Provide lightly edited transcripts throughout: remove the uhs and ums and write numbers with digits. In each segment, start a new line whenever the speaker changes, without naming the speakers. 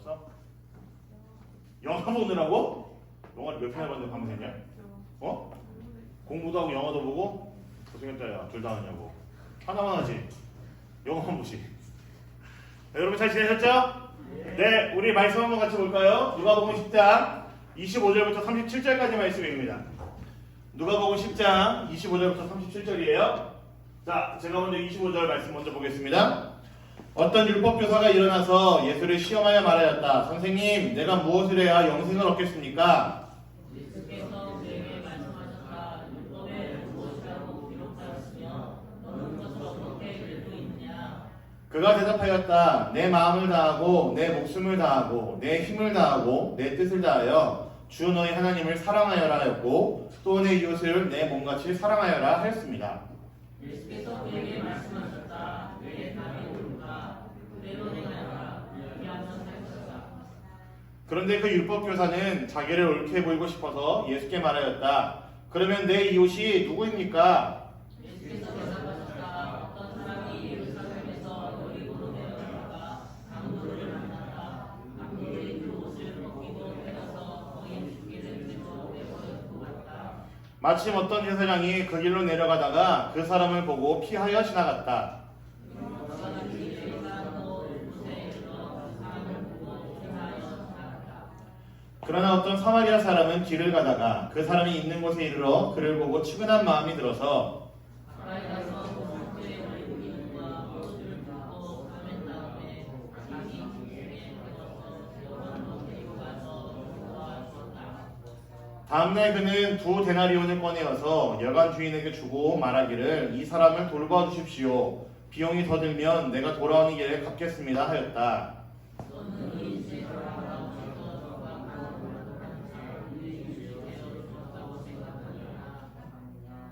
보셨어? 영화 보느라고? 영화를 몇 편을 봤는데 밤새냐? 어? 공부도 하고 영화도 보고? 고생했다 야. 둘 다 하냐고. 하나만 하지. 영화만 보지. 자, 여러분 잘 지내셨죠? 네, 우리 말씀 한번 같이 볼까요? 누가복음 10장 25절부터 37절까지 말씀입니다. 누가복음 10장 25절부터 37절이에요. 자, 제가 먼저 25절 말씀 먼저 보겠습니다. 어떤 율법교사가 일어나서 예수를 시험하여 말하였다. 선생님, 내가 무엇을 해야 영생을 얻겠습니까?
예수께서 그에게 말씀하셨다. 율법에 무엇이라고 기록하였으며 너는 그것을 어떻게 읽고 있느냐?
그가 대답하였다. 내 마음을 다하고 내 목숨을 다하고 내 힘을 다하고 내 뜻을 다하여 주 너희 하나님을 사랑하여라 하였고 또 내 이웃을 내 몸같이 사랑하여라 하였습니다.
예수께서 그에게 말씀하셨다. 그의 답이 옳다. 그대로 행하여라. 이렇게 하면 살 것이다.
그런데 그 율법교사는 자기를 옳게 보이고 싶어서 예수께 말하였다. 그러면 내 이웃이 누구입니까?
예수께서 대답하셨다. 어떤 사람이 예루살렘에서 여리고로 내려가다가 강도를 만났다. 강도들이 그 옷을 벗기고 때려서 거의 죽게 된 채로 내버려 두고 갔다.
마침 어떤 제사장이 그 길로 내려가다가 그 사람을 보고 피하여 지나갔다. 그러나 어떤 사마리아 사람은 길을 가다가 그 사람이 있는 곳에 이르러 그를 보고 측은한 마음이 들어서
가까이 가서 목줄에 올리고 기름과 포도주를 붓고 가맨 다음에 자기 중에 가져서 병원으로 데리고 가서 도와주었다.
다음날 그는 2데나리온을 꺼내어서 여관 주인에게 주고 말하기를 이 사람을 돌봐 주십시오. 비용이 더 들면 내가 돌아오는 길에 갚겠습니다 하였다.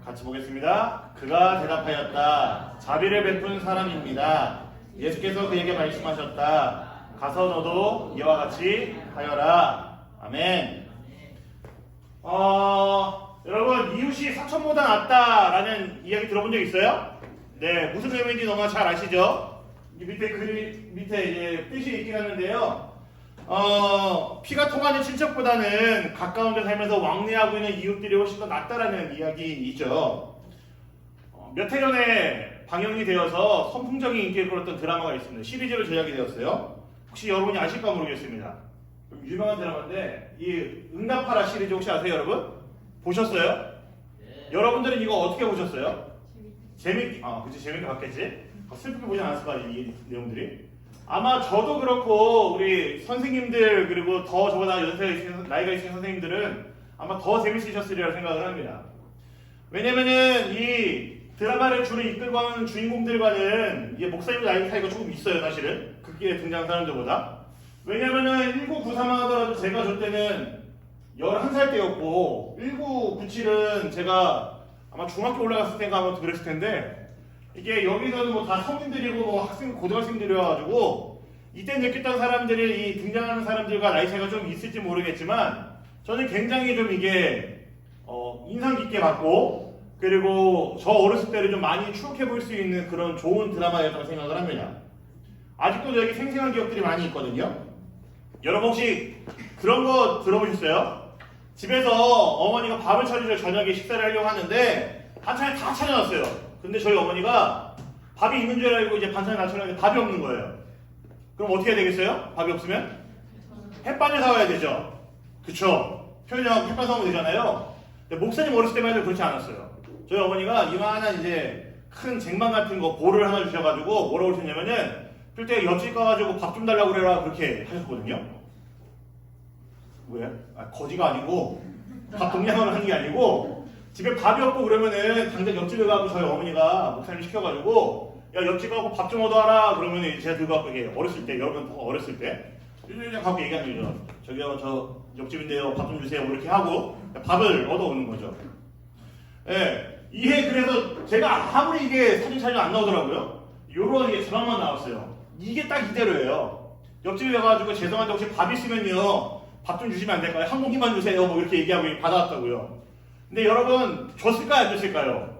같이 보겠습니다. 그가 대답하였다. 자비를 베푼 사람입니다. 예수께서 그에게 말씀하셨다. 가서 너도 이와 같이 하여라. 아멘. 여러분 이웃이 사촌보다 낫다라는 이야기 들어본 적 있어요? 네, 무슨 내용인지 너무 잘 아시죠? 밑에 이제 뜻이 있긴 하는데요. 피가 통하는 친척보다는 가까운 데 살면서 왕래하고 있는 이웃들이 훨씬 더 낫다라는 이야기이죠. 몇 해 전에 방영이 되어서 선풍적인 인기를 끌었던 드라마가 있습니다. 시리즈로 제작이 되었어요. 혹시 여러분이 아실까 모르겠습니다. 좀 유명한 드라마인데 이 응답하라 시리즈 혹시 아세요, 여러분? 보셨어요?
네.
여러분들은 이거 어떻게 보셨어요? 그치, 재밌게 봤겠지? 슬프게 보지 않았을 거야, 이 내용들이. 아마 저도 그렇고 우리 선생님들 그리고 더 저보다 나이가 있으신 선생님들은 아마 더 재밌으셨으리라 생각을 합니다. 왜냐면은 이 드라마를 주로 이끌고 하는 주인공들과는 이게 목사님 나이 차이가 조금 있어요, 사실은. 극기에 등장한 사람들보다. 왜냐면은 1993만 하더라도 제가 줄 때는 11살 때였고 1997은 제가 아마 중학교 올라갔을 때인가 아마 그랬을 텐데 이게 여기서는 뭐 다 성인들이고 뭐 고등학생들이어가지고 이때 느꼈던 사람들이 이 등장하는 사람들과 나이 차이가 좀 있을지 모르겠지만 저는 굉장히 좀 이게 인상 깊게 봤고 그리고 저 어렸을 때를 좀 많이 추억해 볼 수 있는 그런 좋은 드라마였다고 생각을 합니다. 아직도 여기 생생한 기억들이 많이 있거든요. 여러분 혹시 그런 거 들어보셨어요? 집에서 어머니가 밥을 차리려 저녁에 식사를 하려고 하는데 반찬을 다 차려놨어요. 근데 저희 어머니가 밥이 있는 줄 알고 이제 반찬을 다 차려놨는데 밥이 없는 거예요. 그럼 어떻게 해야 되겠어요? 밥이 없으면? 햇반을 사와야 되죠. 그쵸? 표현하고 햇반 사오면 되잖아요. 근데 목사님 어렸을 때만 해도 그렇지 않았어요. 저희 어머니가 이만한 이제 큰 쟁반 같은 거 볼을 하나 주셔가지고 뭐라고 하셨냐면은 그때 옆집 가가지고 밥 좀 달라고 그래라 그렇게 하셨거든요. 왜? 거지가 아니고 밥 동량으로 하는 게 아니고 집에 밥이 없고 그러면은 당장 옆집에 가고 저희 어머니가 목사님 시켜가지고 야 옆집 가고 밥 좀 얻어와라 그러면은 제가 들고 갖고 이게 어렸을 때 여러분 어렸을 때 그냥 갖고 얘기하는 거죠. 저기요 저 옆집인데요 밥 좀 주세요 이렇게 하고 밥을 얻어오는 거죠. 예, 이게 그래서 제가 아무리 이게 사진 촬영 안 나오더라고요. 요런 이게 자막만 나왔어요. 이게 딱 이대로예요. 옆집에 가가지고 죄송한데 혹시 밥 있으면요 밥 좀 주시면 안 될까요? 한 공기만 주세요 뭐 이렇게 얘기하고 받아왔다고요. 근데 여러분 줬을까요 안 줬을까요?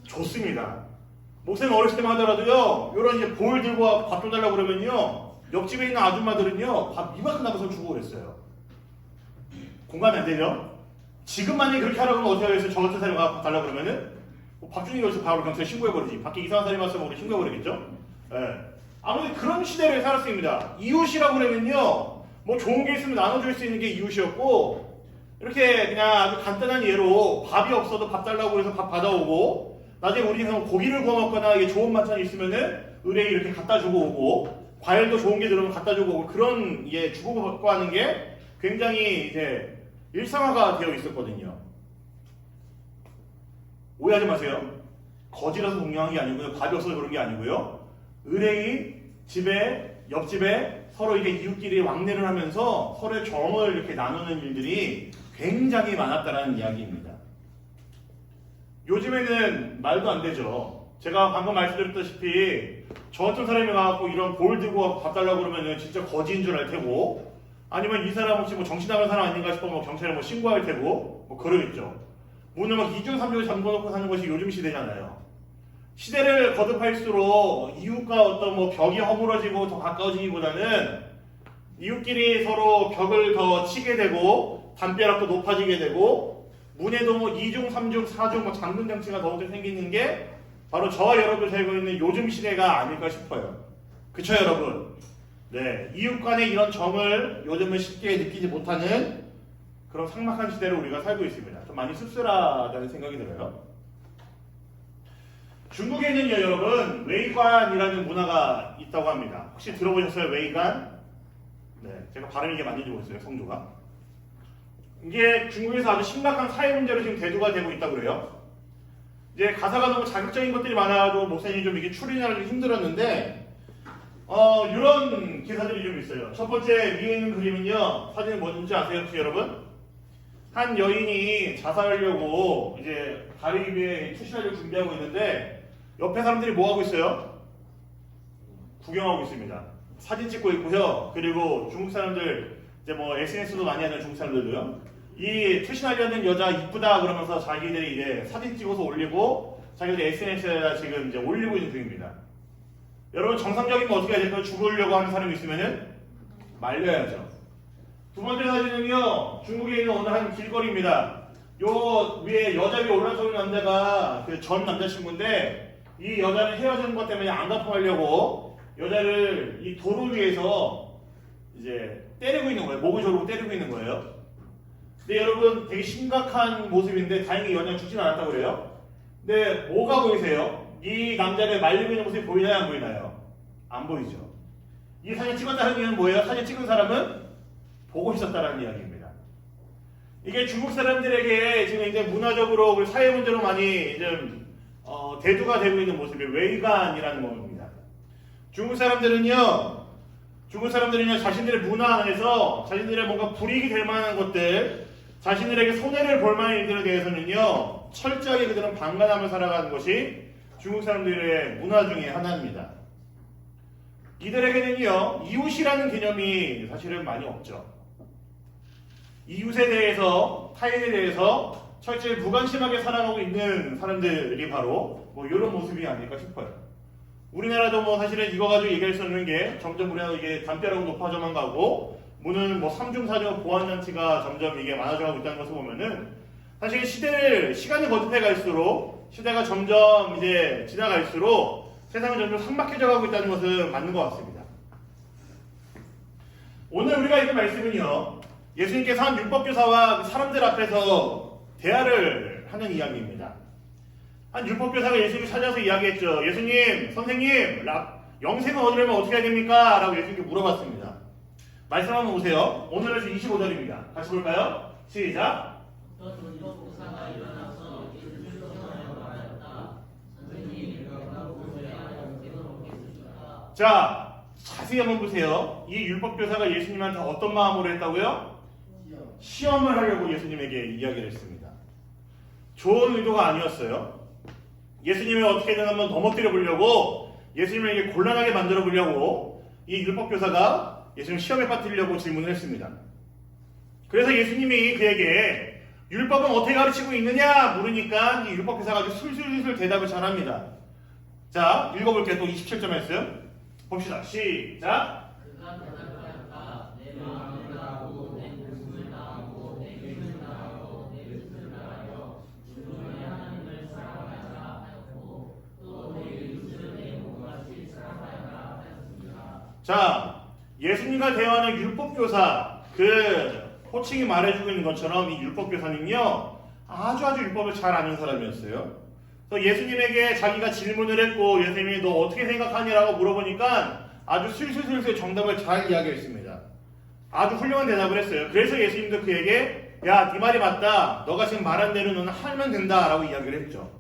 줬습니다. 목사님 어렸을 때만 하더라도요 요런 이제 볼 들고 밥 좀 달라고 그러면요 옆집에 있는 아줌마들은요 밥 이만큼 남아서 주고 그랬어요. 공감이 안 되죠? 지금 만약에 그렇게 하라고 하면 어떻게 하겠어요? 저 같은 사람이 밥 달라고 그러면은 밥 주는 게 어디서 바로 경찰에 신고해버리지. 밖에 이상한 사람이 왔으면 우리 신고해버리겠죠? 예. 아무튼 그런 시대를 살았습니다. 이웃이라고 그러면요 뭐 좋은 게 있으면 나눠줄 수 있는 게 이웃이었고, 이렇게 그냥 아주 간단한 예로 밥이 없어도 밥 달라고 해서 밥 받아오고, 나중에 우리 집에서 고기를 구워 먹거나 이게 좋은 반찬이 있으면은 의뢰이 이렇게 갖다 주고 오고, 과일도 좋은 게 들어오면 갖다 주고 오고, 그런 주고받고 하는 게 굉장히 이제 일상화가 되어 있었거든요. 오해하지 마세요. 거지라서 동경한 게 아니고요. 밥이 없어서 그런 게 아니고요. 의뢰이 집에 옆집에 서로 이제 이웃끼리 왕래를 하면서 서로의 정을 이렇게 나누는 일들이 굉장히 많았다는 이야기입니다. 요즘에는 말도 안 되죠. 제가 방금 말씀드렸다시피 저 같은 사람이 와갖고 이런 볼 들고 밥 달라고 그러면은 진짜 거지인 줄 알 테고, 아니면 이 사람 혹시 뭐 정신 나간 사람 아닌가 싶어 뭐 경찰에 뭐 신고할 테고 뭐 그러겠죠. 문을 막 2중 3중을 잠궈놓고 사는 것이 요즘 시대잖아요. 시대를 거듭할수록 이웃과 어떤 뭐 벽이 허물어지고 더 가까워지기보다는 이웃끼리 서로 벽을 더 치게 되고 담벼락도 높아지게 되고, 문에도 뭐 2중, 3중, 4중 뭐 잠금 장치가 더욱더 생기는 게 바로 저와 여러분이 살고 있는 요즘 시대가 아닐까 싶어요. 그쵸 여러분? 네, 이웃 간의 이런 정을 요즘은 쉽게 느끼지 못하는 그런 삭막한 시대를 우리가 살고 있습니다. 좀 많이 씁쓸하다는 생각이 들어요. 중국에는요 여러분 웨이관이라는 문화가 있다고 합니다. 혹시 들어보셨어요? 웨이관? 네, 제가 발음이 이게 맞는지 모르겠어요. 성조가. 이게 중국에서 아주 심각한 사회 문제로 지금 대두가 되고 있다고 그래요. 이제 가사가 너무 자극적인 것들이 많아도 목사님이 좀 이게 추리하기 힘들었는데, 이런 기사들이 좀 있어요. 첫 번째 위에 있는 그림은요, 사진이 뭔지 아세요 혹시 여러분? 한 여인이 자살하려고 이제 다리 위에 투신하려고 준비하고 있는데, 옆에 사람들이 뭐 하고 있어요? 구경하고 있습니다. 사진 찍고 있고요. 그리고 중국 사람들 이제 뭐 SNS도 많이 하는 중국 사람들도요. 이 투신하려는 여자 이쁘다 그러면서 자기들이 이제 사진 찍어서 올리고 자기들 SNS에다 지금 이제 올리고 있는 중입니다. 여러분 정상적이면 어떻게 해야 될까요? 죽으려고 하는 사람이 있으면은 말려야죠. 두 번째 사진은요, 중국에 있는 어느 한 길거리입니다. 요 위에 여자 위에 올라서 있는 남자가 그 전 남자친구인데, 이 여자는 헤어지는 것 때문에 안 갚아가려고 여자를 이 도로 위에서 이제 때리고 있는 거예요. 목을 조르고 때리고 있는 거예요. 근데 여러분 되게 심각한 모습인데 다행히 여자는 죽진 않았다고 그래요. 근데 뭐가 보이세요? 이 남자를 말리고 있는 모습이 보이나요? 안 보이나요? 안 보이죠. 이 사진 찍었다는 이유는 뭐예요? 사진 찍은 사람은 보고 있었다는 이야기입니다. 이게 중국 사람들에게 지금 이제 문화적으로 그리고 사회 문제로 많이 좀 대두가 되고 있는 모습이 웨이관이라는 겁니다. 중국 사람들은요 자신들의 문화 안에서 자신들의 뭔가 불이익이 될 만한 것들, 자신들에게 손해를 볼 만한 일들에 대해서는요 철저하게 그들은 방관하며 살아가는 것이 중국 사람들의 문화 중에 하나입니다. 이들에게는요 이웃이라는 개념이 사실은 많이 없죠. 이웃에 대해서, 타인에 대해서 철저히 무관심하게 살아가고 있는 사람들이 바로 뭐 이런 모습이 아닐까 싶어요. 우리나라도 뭐 사실은 이거 가지고 얘기할 수 없는 게 점점 우리나라 이게 담벼락은 높아져만 가고 문은 뭐 3중 4중 보안장치가 점점 이게 많아져가고 있다는 것을 보면은 사실 시간이 거듭해 갈수록 시대가 점점 이제 지나갈수록 세상은 점점 삭막해져 가고 있다는 것은 맞는 것 같습니다. 오늘 우리가 읽은 말씀은요, 예수님께서 한 율법교사와 사람들 앞에서 대화를 하는 이야기입니다. 한 율법교사가 예수님을 찾아서 이야기했죠. 예수님, 선생님, 영생을 얻으려면 어떻게 해야 됩니까? 라고 예수님께 물어봤습니다. 말씀 한번 보세요. 오늘 말씀 25절입니다. 같이 볼까요? 시작.
어떤 율법교사가 일어나서 예수님께 말하였다. 선생님, 내가 무엇을 해야 영생을 얻겠습니까?
자, 자세히 한번 보세요. 이 율법교사가 예수님한테 어떤 마음으로 했다고요? 시험을 하려고 예수님에게 이야기를 했습니다. 좋은 의도가 아니었어요. 예수님을 어떻게든 한번 넘어뜨려 보려고, 예수님에게 곤란하게 만들어 보려고 이 율법교사가 예수님 시험에 빠뜨리려고 질문을 했습니다. 그래서 예수님이 그에게 율법은 어떻게 가르치고 있느냐 물으니까 이 율법교사가 아주 술술술 대답을 잘합니다. 자, 읽어볼게요. 또 27절 말씀 봅시다. 시작.
그가
자, 예수님과 대화하는 율법교사, 그 호칭이 말해주고 있는 것처럼 이 율법교사는요, 아주 율법을 잘 아는 사람이었어요. 그래서 예수님에게 자기가 질문을 했고, 예수님이 너 어떻게 생각하냐라고 물어보니까 아주 슬슬슬슬 정답을 잘 이야기했습니다. 아주 훌륭한 대답을 했어요. 그래서 예수님도 그에게 야, 네 말이 맞다. 너가 지금 말한 대로 너는 하면 된다. 라고 이야기를 했죠.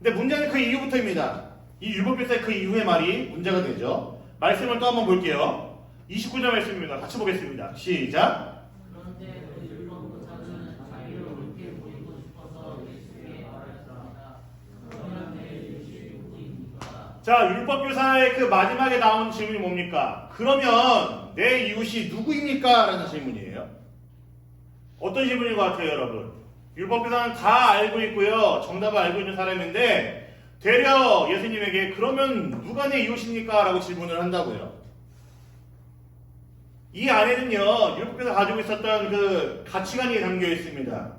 근데 문제는 그 이후부터입니다. 이 율법교사의 그 이후의 말이 문제가 되죠. 말씀을 또 한번 볼게요. 29절 말씀입니다. 같이 보겠습니다. 시작.
그런데 그 율법교사는 자기를 옳게 보이고 싶어서 예수께 말했습니다. 그러면 내 이웃이 누구입니까?
자, 율법교사의 그 마지막에 나온 질문이 뭡니까? 그러면 내 이웃이 누구입니까? 라는 질문이에요. 어떤 질문인 것 같아요, 여러분? 율법교사는 다 알고 있고요. 정답을 알고 있는 사람인데 되려 예수님에게 그러면 누가 내 이웃입니까? 라고 질문을 한다고요. 이 안에는요, 율법교사 가지고 있었던 그 가치관이 담겨 있습니다.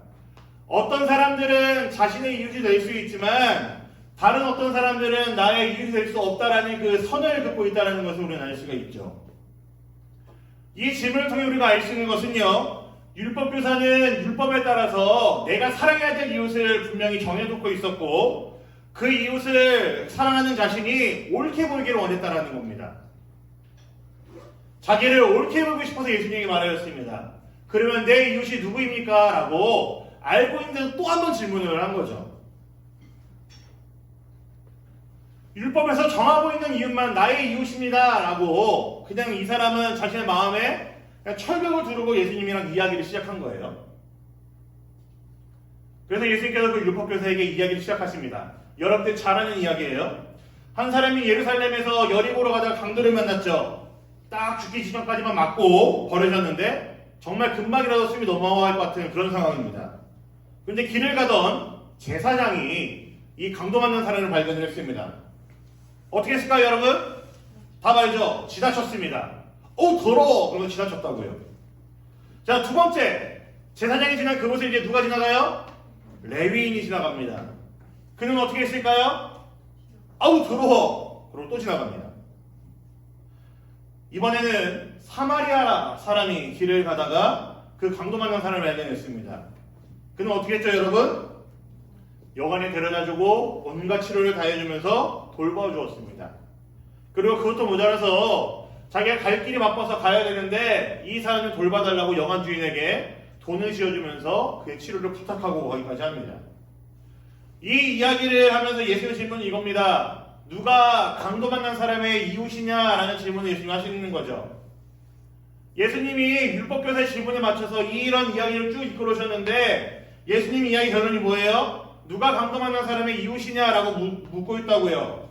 어떤 사람들은 자신의 이웃이 될 수 있지만 다른 어떤 사람들은 나의 이웃이 될 수 없다라는 그 선을 긋고 있다는 것을 우리는 알 수가 있죠. 이 질문을 통해 우리가 알 수 있는 것은요, 율법교사는 율법에 따라서 내가 사랑해야 될 이웃을 분명히 정해놓고 있었고 그 이웃을 사랑하는 자신이 옳게 보이기를 원했다라는 겁니다. 자기를 옳게 보고 싶어서 예수님이 말하였습니다. 그러면 내 이웃이 누구입니까? 라고 알고 있는데도 또 한 번 질문을 한 거죠. 율법에서 정하고 있는 이웃만 나의 이웃입니다. 라고 그냥 이 사람은 자신의 마음에 그냥 철벽을 두르고 예수님이랑 이야기를 시작한 거예요. 그래서 예수님께서 그 율법교사에게 이야기를 시작하십니다. 여러분들 잘 아는 이야기예요. 한 사람이 예루살렘에서 여리고로 가다가 강도를 만났죠. 딱 죽기 직전까지만 맞고 버려졌는데 정말 금방이라도 숨이 넘어갈 것 같은 그런 상황입니다. 그런데 길을 가던 제사장이 이 강도 맞는 사람을 발견을 했습니다. 어떻게 했을까요, 여러분? 다 알죠? 지나쳤습니다. 더러워! 그러면 지나쳤다고요. 자, 두 번째. 제사장이 지난 그곳에 이제 누가 지나가요? 레위인이 지나갑니다. 그는 어떻게 했을까요? 더러워! 그럼 또 지나갑니다. 이번에는 사마리아 사람이 길을 가다가 그 강도 만난 사람을 발견했습니다. 그는 어떻게 했죠, 여러분? 여관에 데려다주고 온갖 치료를 다해주면서 돌봐주었습니다. 그리고 그것도 모자라서 자기가 갈 길이 바빠서 가야 되는데 이 사람을 돌봐달라고 여관 주인에게 돈을 씌워주면서 그의 치료를 부탁하고 가기까지 합니다. 이 이야기를 하면서 예수님의 질문이 이겁니다. 누가 강도 만난 사람의 이웃이냐라는 질문을 예수님이 하시는 거죠. 예수님이 율법교사의 질문에 맞춰서 이런 이야기를 쭉 이끌어오셨는데 예수님 이야기 결론이 뭐예요? 누가 강도 만난 사람의 이웃이냐라고 묻고 있다고요.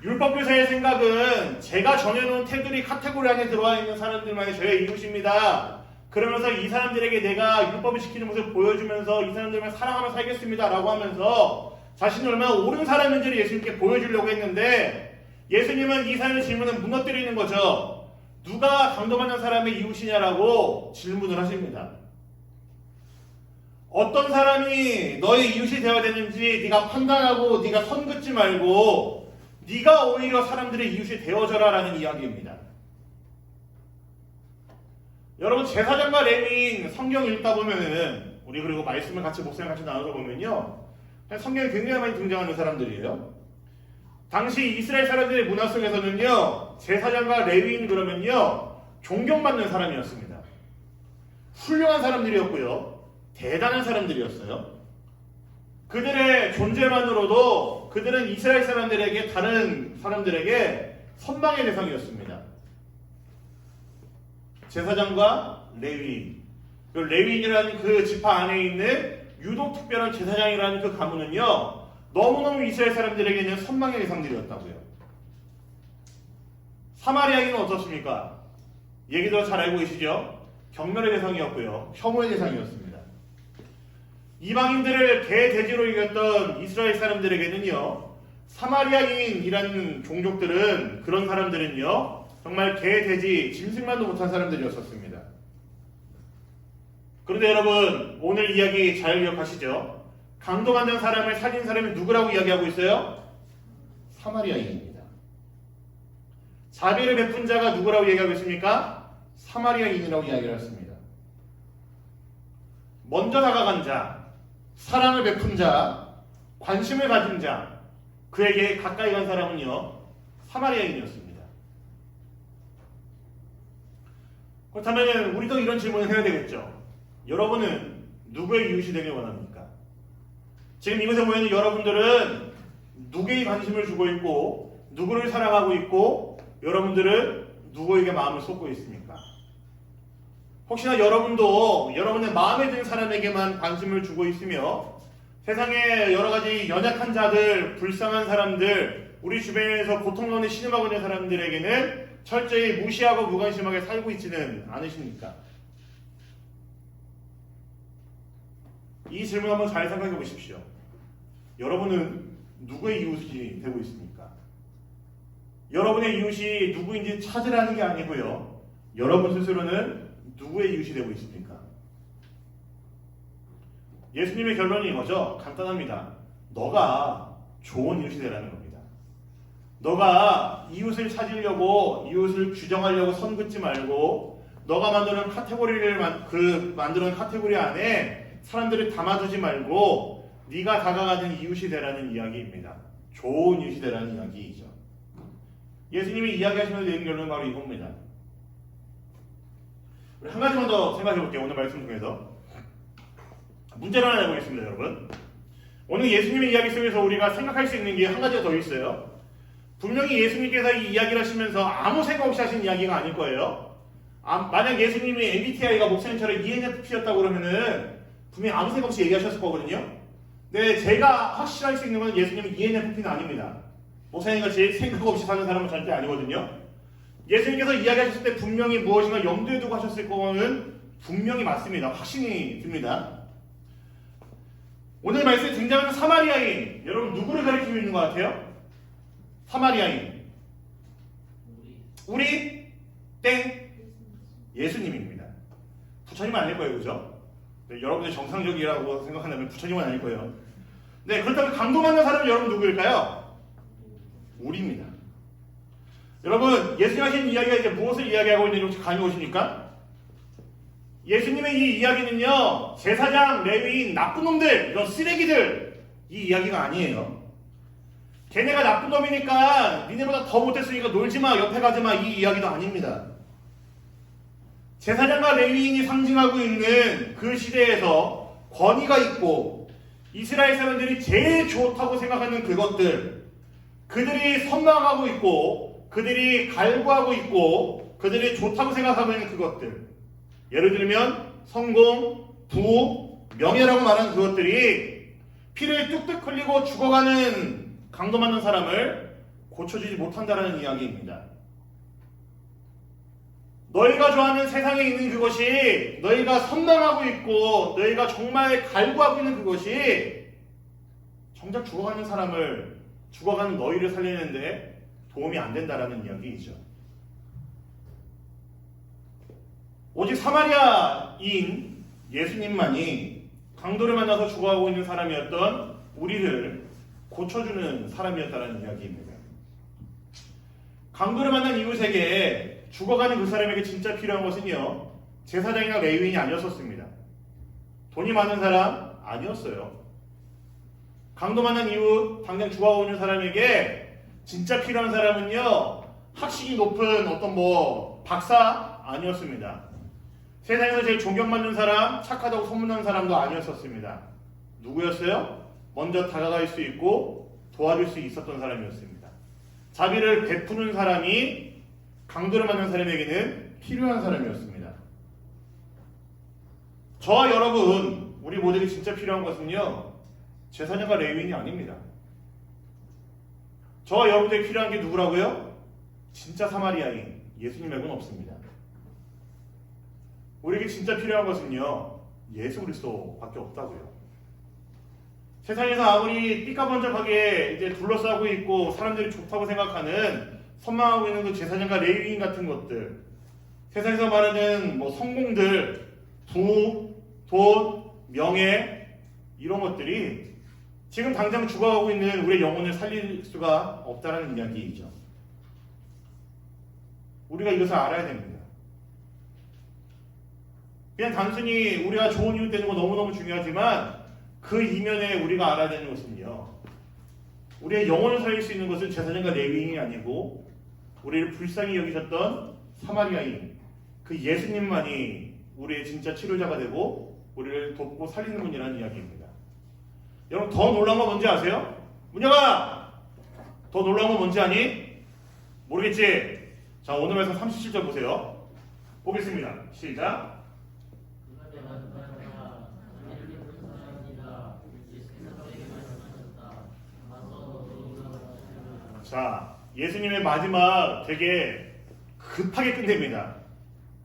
율법교사의 생각은 제가 정해놓은 테두리 카테고리 안에 들어와 있는 사람들만이 저의 이웃입니다. 그러면서 이 사람들에게 내가 율법을 지키는 모습을 보여주면서 이 사람들만 사랑하며 살겠습니다 라고 하면서 자신이 얼마나 옳은 사람인지를 예수님께 보여주려고 했는데 예수님은 이 사람의 질문을 무너뜨리는 거죠. 누가 강도 만난 사람의 이웃이냐라고 질문을 하십니다. 어떤 사람이 너의 이웃이 되어야 되는지 네가 판단하고 네가 선 긋지 말고 네가 오히려 사람들의 이웃이 되어져라 라는 이야기입니다. 여러분 제사장과 레위인 성경 읽다 보면은 우리 그리고 말씀을 같이 목사님 같이 나눠서 보면요 성경에 굉장히 많이 등장하는 사람들이에요. 당시 이스라엘 사람들의 문화 속에서는요 제사장과 레위인 그러면요 존경받는 사람이었습니다. 훌륭한 사람들이었고요 대단한 사람들이었어요. 그들의 존재만으로도 그들은 이스라엘 사람들에게 다른 사람들에게 선망의 대상이었습니다. 제사장과 레위인, 그 레위인이라는 그 지파 안에 있는 유독 특별한 제사장이라는 그 가문은요 너무너무 이스라엘 사람들에게는 선망의 대상들이었다고요. 사마리아인은 어떻습니까? 얘기도 잘 알고 계시죠? 경멸의 대상이었고요 혐오의 대상이었습니다. 이방인들을 개돼지로 이겼던 이스라엘 사람들에게는요 사마리아인이라는 종족들은 그런 사람들은요 정말 개돼지 짐승만도 못한 사람들이었었습니다. 그런데 여러분 오늘 이야기 잘 기억하시죠? 강도 만든 사람을 살린 사람이 누구라고 이야기하고 있어요? 사마리아인입니다. 자비를 베푼 자가 누구라고 얘기하고 있습니까? 사마리아인이라고 이야기를 했습니다. 먼저 다가간 자, 사랑을 베푼 자, 관심을 가진 자, 그에게 가까이 간 사람은요, 사마리아인이었습니다. 그렇다면 우리도 이런 질문을 해야 되겠죠. 여러분은 누구의 이웃이 되길 원합니까? 지금 이곳에 모여있는 여러분들은 누구에게 관심을 주고 있고 누구를 사랑하고 있고 여러분들은 누구에게 마음을 쏟고 있습니까? 혹시나 여러분도 여러분의 마음에 드는 사람에게만 관심을 주고 있으며 세상에 여러가지 연약한 자들, 불쌍한 사람들, 우리 주변에서 고통가운데 신음하고 있는 사람들에게는 철저히 무시하고 무관심하게 살고 있지는 않으십니까? 이 질문 한번 잘 생각해 보십시오. 여러분은 누구의 이웃이 되고 있습니까? 여러분의 이웃이 누구인지 찾으라는 게 아니고요. 여러분 스스로는 누구의 이웃이 되고 있습니까? 예수님의 결론이 이거죠. 간단합니다. 너가 좋은 이웃이 되라는 겁니다. 너가 이웃을 찾으려고 이웃을 규정하려고 선 긋지 말고 너가 만드는 만드는 카테고리 안에 사람들을 담아두지 말고 네가 다가가는 이웃이 되라는 이야기입니다. 좋은 이웃이 되라는 이야기이죠. 예수님이 이야기하시는 내용 결론은 바로 이겁니다. 우리 한 가지만 더 생각해 볼게요. 오늘 말씀 중에서 문제를 하나 내보겠습니다, 여러분. 오늘 예수님의 이야기 속에서 우리가 생각할 수 있는 게 한 가지가 더 있어요. 분명히 예수님께서 이 이야기를 하시면서 아무 생각 없이 하신 이야기가 아닐 거예요. 만약 예수님이 MBTI가 목사님처럼 ENFP였다고 그러면은 분명히 아무 생각 없이 얘기하셨을 거거든요. 근데 제가 확실할 수 있는 건 예수님은 ENFP는 아닙니다. 목사님같이 생각 없이 사는 사람은 절대 아니거든요. 예수님께서 이야기하셨을 때 분명히 무엇인가 염두에 두고 하셨을 거는 분명히 맞습니다. 확신이 듭니다. 오늘 말씀에 등장하는 사마리아인, 여러분 누구를 가리키고 있는 것 같아요? 사마리아인. 우리 땡 예수님입니다. 부처님은 아닐 거예요, 그죠? 네, 여러분들 정상적이라고 생각한다면 부처님은 아닐 거예요. 네, 그렇다면 감동받는 사람은 여러분 누구일까요? 우리입니다. 여러분, 예수님 하신 이야기가 이제 무엇을 이야기하고 있는지 혹시 감이 오십니까? 예수님의 이 이야기는요, 제사장, 레위인, 나쁜 놈들, 이런 쓰레기들, 이 이야기가 아니에요. 걔네가 나쁜 놈이니까 니네보다 더 못했으니까 놀지마, 옆에 가지마, 이 이야기도 아닙니다. 제사장과 레위인이 상징하고 있는 그 시대에서 권위가 있고 이스라엘 사람들이 제일 좋다고 생각하는 그것들, 그들이 선망하고 있고 그들이 갈구하고 있고 그들이 좋다고 생각하고 있는 그것들, 예를 들면 성공, 부, 명예라고 말하는 그것들이 피를 뚝뚝 흘리고 죽어가는 강도맞는 사람을 고쳐주지 못한다는 이야기입니다. 너희가 좋아하는 세상에 있는 그것이, 너희가 선망하고 있고 너희가 정말 갈구하고 있는 그것이 정작 죽어가는 사람을, 죽어가는 너희를 살리는데 도움이 안 된다라는 이야기이죠. 오직 사마리아인 예수님만이 강도를 만나서 죽어가고 있는 사람이었던 우리를 고쳐주는 사람이었다는 이야기입니다. 강도를 만난 이웃에게, 죽어가는 그 사람에게 진짜 필요한 것은요, 제사장이나 레위인이 아니었었습니다. 돈이 많은 사람 아니었어요. 강도 만난 이웃, 당장 죽어가고 있는 사람에게 진짜 필요한 사람은요, 학식이 높은 어떤 박사 아니었습니다. 세상에서 제일 존경받는 사람, 착하다고 소문난 사람도 아니었었습니다. 누구였어요? 먼저 다가갈 수 있고 도와줄 수 있었던 사람이었습니다. 자비를 베푸는 사람이 강도를 만난 사람에게는 필요한 사람이었습니다. 저와 여러분, 우리 모두에게 진짜 필요한 것은요, 제사장과 레위인이 아닙니다. 저와 여러분에게 필요한 게 누구라고요? 진짜 사마리아인 예수님 말고는 없습니다. 우리에게 진짜 필요한 것은요, 예수 그리스도밖에 없다고요. 세상에서 아무리 삐까번쩍하게 이제 둘러싸고 있고 사람들이 좋다고 생각하는, 선망하고 있는 그 제사장과 레위인 같은 것들, 세상에서 말하는 성공들, 부, 돈, 명예, 이런 것들이 지금 당장 죽어가고 있는 우리의 영혼을 살릴 수가 없다는 이야기이죠. 우리가 이것을 알아야 됩니다. 그냥 단순히 우리가 좋은 이웃 되는 거 너무너무 중요하지만 그 이면에 우리가 알아야 되는 것은요. 우리의 영혼을 살릴 수 있는 것은 제사장과 레위인이 아니고 우리를 불쌍히 여기셨던 사마리아인 그 예수님만이 우리의 진짜 치료자가 되고 우리를 돕고 살리는 분이라는 이야기입니다. 여러분 더 놀라운 건 뭔지 아세요? 문혁아! 더 놀라운 건 뭔지 아니? 모르겠지? 자 오늘 말씀 37절 보세요. 보겠습니다. 시작. 자, 예수님의 마지막 되게 급하게 끝냅니다.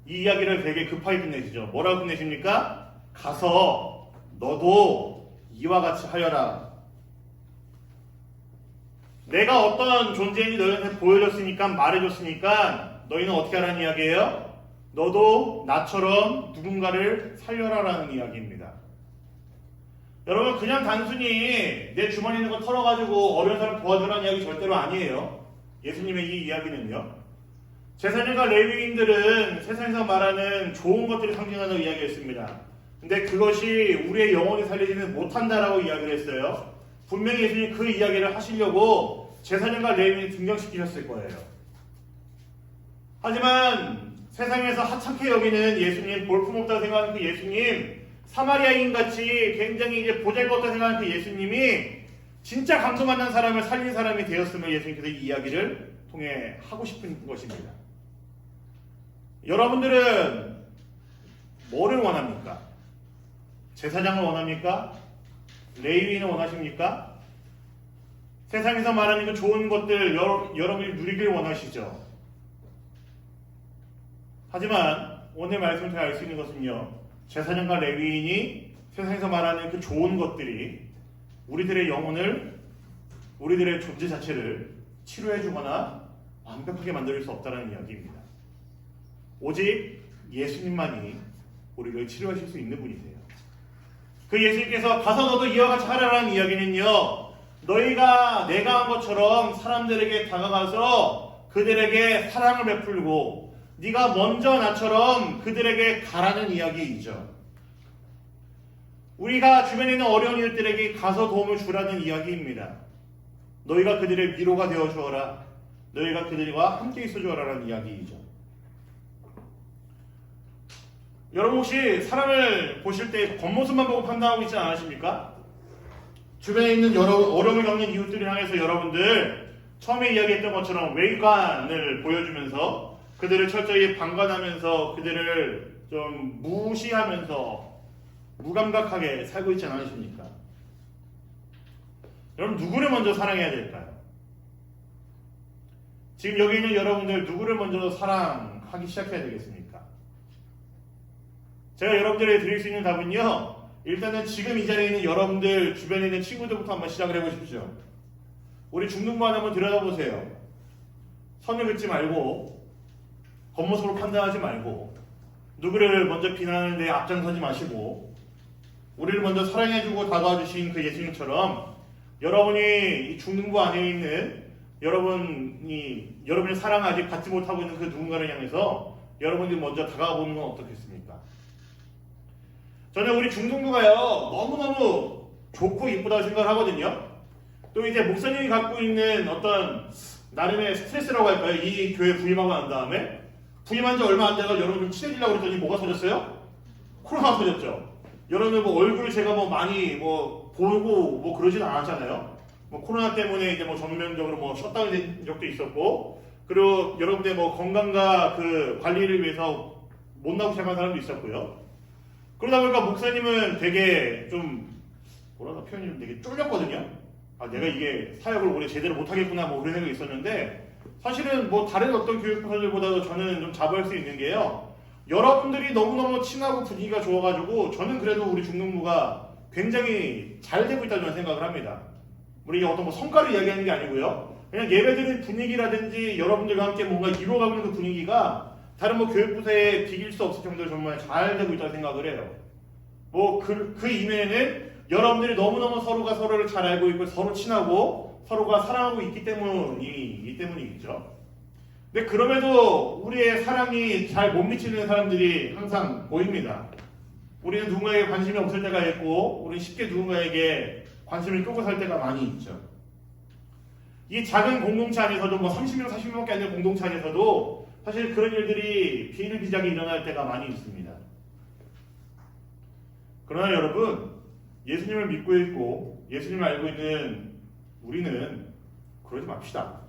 이 이야기를 되게 급하게 끝내시죠. 뭐라고 끝내십니까? 가서 너도 이와 같이 하여라. 내가 어떤 존재인지 너희한테 보여줬으니까 말해줬으니까 너희는 어떻게 하라는 이야기예요? 너도 나처럼 누군가를 살려라라는 이야기입니다. 여러분 그냥 단순히 내 주머니에 있는 거 털어가지고 어려운 사람 도와주라는 이야기 절대로 아니에요. 예수님의 이 이야기는요. 제사장과 레위인들은 세상에서 말하는 좋은 것들을 상징하는 이야기였습니다. 근데 그것이 우리의 영혼을 살리지는 못한다라고 이야기를 했어요. 분명히 예수님이 그 이야기를 하시려고 제사장과 레위인을 등장시키셨을 거예요. 하지만 세상에서 하찮게 여기는 예수님, 볼품없다고 생각하는 그 예수님, 사마리아인 같이 굉장히 이제 보잘것없다 생각하는 그 예수님이 진짜 강도 만난 사람을 살린 사람이 되었음을 예수님께서 이 이야기를 통해 하고 싶은 것입니다. 여러분들은 뭐를 원합니까? 제사장을 원합니까? 레위인을 원하십니까? 세상에서 말하는 그 좋은 것들 여러분이 누리길 원하시죠. 하지만 오늘 말씀을 통해 알 수 있는 것은요. 제사장과 레위인이 세상에서 말하는 그 좋은 것들이 우리들의 영혼을, 우리들의 존재 자체를 치료해주거나 완벽하게 만들 수 없다는 이야기입니다. 오직 예수님만이 우리를 치료하실 수 있는 분이세요. 그 예수님께서 가서 너도 이와 같이 하라라는 이야기는요. 너희가 내가 한 것처럼 사람들에게 다가가서 그들에게 사랑을 베풀고 네가 먼저 나처럼 그들에게 가라는 이야기이죠. 우리가 주변에 있는 어려운 이들에게 가서 도움을 주라는 이야기입니다. 너희가 그들의 위로가 되어 주어라. 너희가 그들과 함께 있어 주어라는 이야기이죠. 여러분 혹시 사람을 보실 때 겉모습만 보고 판단하고 있지 않으십니까? 주변에 있는 여러 어려움을 겪는 이웃들을 향해서 여러분들 처음에 이야기했던 것처럼 외관을 보여주면서 그들을 철저히 방관하면서 그들을 좀 무시하면서 무감각하게 살고 있지 않으십니까? 여러분 누구를 먼저 사랑해야 될까요? 지금 여기 있는 여러분들 누구를 먼저 사랑하기 시작해야 되겠습니까? 제가 여러분들에게 드릴 수 있는 답은요. 일단은 지금 이 자리에 있는 여러분들 주변에 있는 친구들부터 한번 시작을 해보십시오. 우리 중등부한 한번 들여다보세요. 선을 긋지 말고 겉모습으로 판단하지 말고 누구를 먼저 비난하는데 앞장서지 마시고 우리를 먼저 사랑해주고 다가와주신 그 예수님처럼 여러분이 이 중등부 안에 있는 여러분의 사랑을 아직 받지 못하고 있는 그 누군가를 향해서 여러분들이 먼저 다가보는 건 어떻겠습니까? 저는 우리 중등부가요 너무너무 좋고 이쁘다고 생각을 하거든요. 또 이제 목사님이 갖고 있는 어떤 나름의 스트레스라고 할까요? 이 교회 부임하고 난 다음에 부임한 지 얼마 안 돼서 여러분 좀 친해지려고 그랬더니 뭐가 터졌어요? 코로나가 터졌죠. 여러분 뭐 얼굴을 제가 뭐 많이 뭐 보고 뭐 그러진 않았잖아요. 뭐 코로나 때문에 이제 뭐 전면적으로 뭐 셧다운 된 적도 있었고 그리고 여러분들 뭐 건강과 그 관리를 위해서 못 나오고 시작한 사람도 있었고요. 그러다 보니까 목사님은 되게 좀 뭐랄까 표현이 되게 쫄렸거든요. 아 내가 이게 사역을 올해 제대로 못하겠구나 뭐 그런 생각이 있었는데 사실은 뭐 다른 어떤 교육부서들보다도 저는 좀 자부할 수 있는 게요. 여러분들이 너무너무 친하고 분위기가 좋아가지고 저는 그래도 우리 중등부가 굉장히 잘 되고 있다고 저는 생각을 합니다. 우리 어떤 뭐 성과를 이야기하는 게 아니고요. 그냥 예배드리는 분위기라든지 여러분들과 함께 뭔가 이루어가고 있는 그 분위기가 다른 뭐 교육부서에 비길 수 없을 정도로 정말 잘 되고 있다고 생각을 해요. 뭐 그 이면에는 여러분들이 너무너무 서로가 서로를 잘 알고 있고 서로 친하고 서로가 사랑하고 있기 때문이겠죠. 근데 그럼에도 우리의 사랑이 잘 못 미치는 사람들이 항상 보입니다. 우리는 누군가에게 관심이 없을 때가 있고 우리는 쉽게 누군가에게 관심을 끄고 살 때가 많이 있죠. 이 작은 공동체 안에서도 뭐 30명, 40명밖에 안 되는 공동체 안에서도 사실 그런 일들이 비일비재하게 일어날 때가 많이 있습니다. 그러나 여러분, 예수님을 믿고 있고 예수님을 알고 있는 우리는 그러지 맙시다.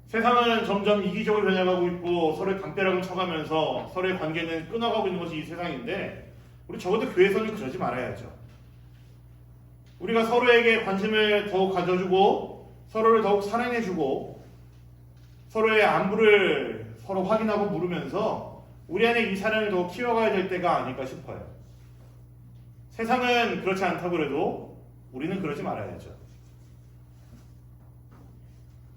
세상은 점점 이기적으로 변해가고 있고 서로의 담벼락을 쳐가면서 서로의 관계는 끊어가고 있는 것이 이 세상인데 우리 적어도 교회에서는 그러지 말아야죠. 우리가 서로에게 관심을 더욱 가져주고 서로를 더욱 사랑해주고 서로의 안부를 서로 확인하고 물으면서 우리 안에 이 사랑을 더욱 키워가야 될 때가 아닐까 싶어요. 세상은 그렇지 않다고 해도 우리는 그러지 말아야죠.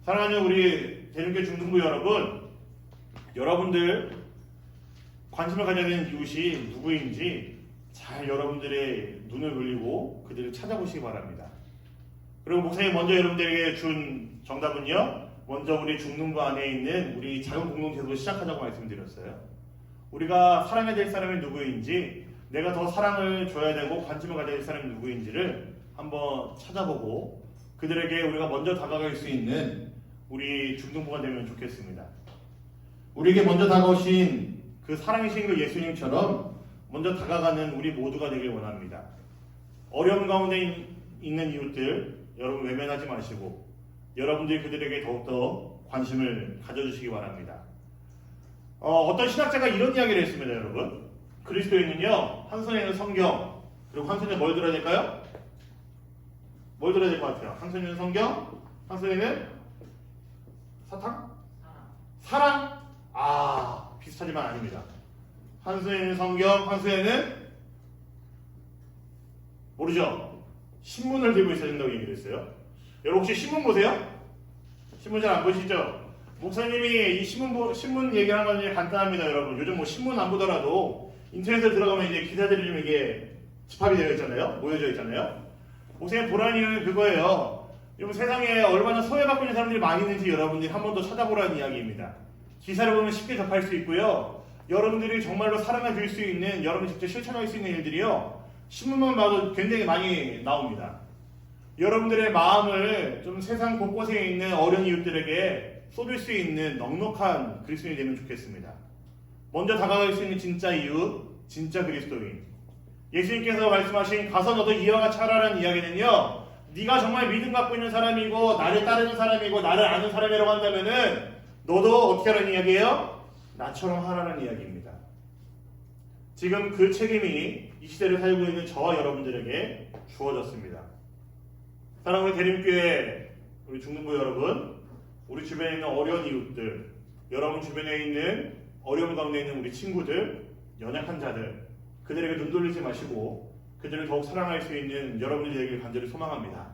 사랑하는 우리 대림교회 중등부 여러분, 여러분들 관심을 가져야 되는 이웃이 누구인지 잘 여러분들의 눈을 돌리고 그들을 찾아보시기 바랍니다. 그리고 목사님 먼저 여러분들에게 준 정답은요, 먼저 우리 중등부 안에 있는 우리 작은 공동체에서 시작하자고 말씀드렸어요. 우리가 사랑해야 될 사람이 누구인지, 내가 더 사랑을 줘야 되고 관심을 가져야 될 사람이 누구인지를 한번 찾아보고 그들에게 우리가 먼저 다가갈 수 있는 우리 중등부가 되면 좋겠습니다. 우리에게 먼저 다가오신 그 사랑이신 그 예수님처럼 먼저 다가가는 우리 모두가 되길 원합니다. 어려움 가운데 있는 이웃들 여러분 외면하지 마시고 여러분들이 그들에게 더욱더 관심을 가져주시기 바랍니다. 어떤 신학자가 이런 이야기를 했습니다. 여러분, 그리스도인은요 한 손에는 성경, 그리고 한 손에 뭘 들어야 될까요? 뭘 들어야 될 것 같아요? 한 손에는 성경, 한 손에는 사탕? 사랑? 비슷하지만 아닙니다. 한 손에는 성경, 한 손에는 모르죠? 신문을 들고 있어야 된다고 얘기를 했어요. 여러분 혹시 신문 보세요? 신문 잘 안 보시죠? 목사님이 이 신문 얘기하는 건 간단합니다. 여러분 요즘 뭐 신문 안 보더라도 인터넷에 들어가면 이제 기사들이 좀 이게 집합이 되어 있잖아요. 모여져 있잖아요. 목사님 보라는 이유는 그거예요. 여러분 세상에 얼마나 소외받고 있는 사람들이 많이 있는지 여러분들이 한 번 더 찾아보라는 이야기입니다. 기사를 보면 쉽게 접할 수 있고요. 여러분들이 정말로 사랑을 줄 수 있는, 여러분이 직접 실천할 수 있는 일들이요. 신문만 봐도 굉장히 많이 나옵니다. 여러분들의 마음을 좀 세상 곳곳에 있는 어려운 이웃들에게 쏟을 수 있는 넉넉한 그리스도인이 되면 좋겠습니다. 먼저 다가갈 수 있는 진짜 이웃, 진짜 그리스도인. 예수님께서 말씀하신 가서 너도 이와 같이 하라는 이야기는요. 네가 정말 믿음 갖고 있는 사람이고 나를 따르는 사람이고 나를 아는 사람이라고 한다면은 너도 어떻게 하라는 이야기예요? 나처럼 하라는 이야기입니다. 지금 그 책임이 이 시대를 살고 있는 저와 여러분들에게 주어졌습니다. 사랑하는 대림교회 우리 중등부 여러분, 우리 주변에 있는 어려운 이웃들, 여러분 주변에 있는 어려움 가운데 있는 우리 친구들, 연약한 자들, 그들에게 눈 돌리지 마시고 그들을 더욱 사랑할 수 있는 여러분이 되길 간절히 소망합니다.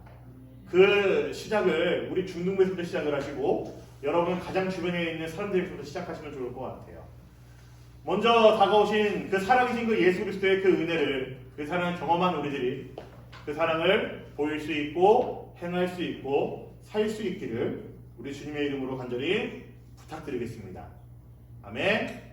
그 시작을 우리 중등부에서부터 시작을 하시고 여러분 가장 주변에 있는 사람들에게부터 시작하시면 좋을 것 같아요. 먼저 다가오신 그 사랑이신 그 예수 그리스도의 그 은혜를, 그 사랑을 경험한 우리들이 그 사랑을 보일 수 있고 행할 수 있고 살 수 있기를 우리 주님의 이름으로 간절히 부탁드리겠습니다. 아멘.